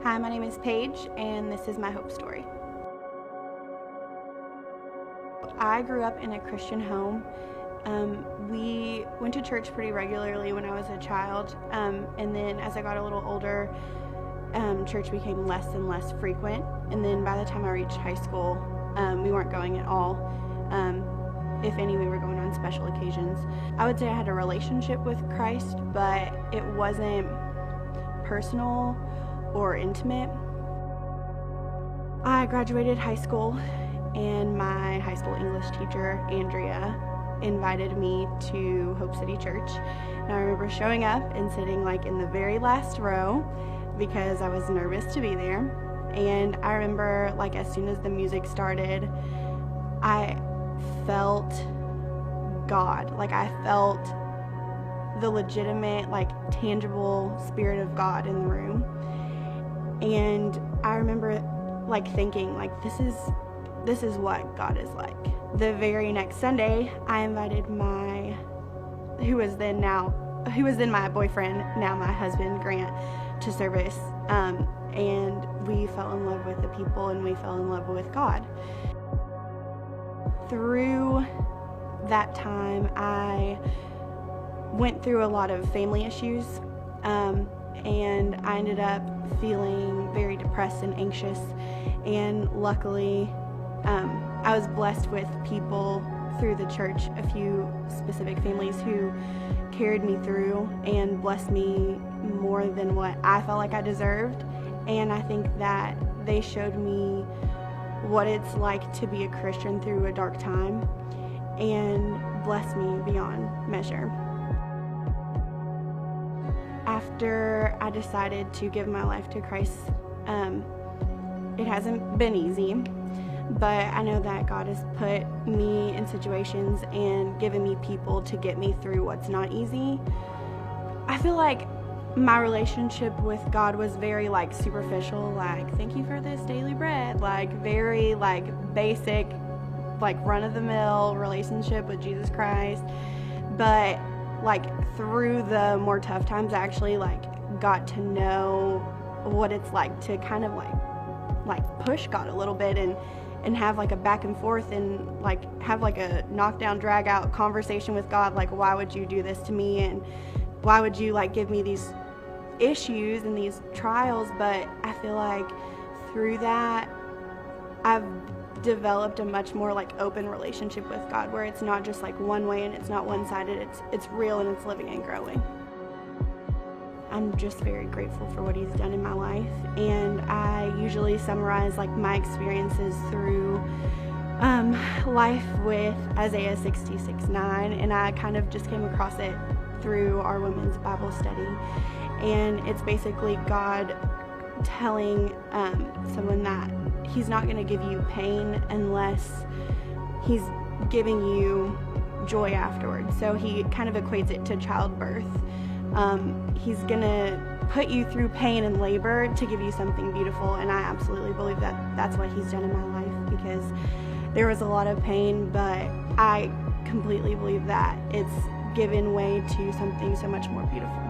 Hi, my name is Paige, and this is my hope story. I grew up in a Christian home. We went to church pretty regularly when I was a child, and then as I got a little older, church became less and less frequent, and then by the time I reached high school, we weren't going at all. If any, we were going on special occasions. I would say I had a relationship with Christ, but it wasn't personal or intimate. I graduated high school, and my high school English teacher, Andrea, invited me to Hope City Church. And I remember showing up and sitting in the very last row because I was nervous to be there. And I remember as soon as the music started, I felt God. I felt the legitimate, tangible Spirit of God in the room. And I remember thinking this is what God is like. The very next Sunday, I invited who was then my boyfriend, now my husband, Grant, to service. And we fell in love with the people, and we fell in love with God. Through that time, I went through a lot of family issues, and I ended up feeling very depressed and anxious. And luckily, I was blessed with people through the church, a few specific families who carried me through and blessed me more than what I felt like I deserved. And I think that they showed me what it's like to be a Christian through a dark time and blessed me beyond measure. After I decided to give my life to Christ, it hasn't been easy, but I know that God has put me in situations and given me people to get me through what's not easy. I feel like my relationship with God was very superficial, thank you for this daily bread, very basic, run-of-the-mill relationship with Jesus Christ. But through the more tough times, I actually got to know what it's like to kind of push God a little bit and have a back and forth and have a knockdown, drag out conversation with God, why would you do this to me, and why would you give me these issues and these trials. But I feel through that, I've developed a much more open relationship with God, where it's not just one way and it's not one-sided, it's real and it's living and growing. I'm just very grateful for what He's done in my life, and I usually summarize my experiences through life with Isaiah 66:9, and I kind of just came across it through our women's Bible study. And it's basically God telling someone that He's not going to give you pain unless He's giving you joy afterwards. So He kind of equates it to childbirth. He's going to put you through pain and labor to give you something beautiful, and I absolutely believe that that's what He's done in my life, because there was a lot of pain, but I completely believe that it's given way to something so much more beautiful.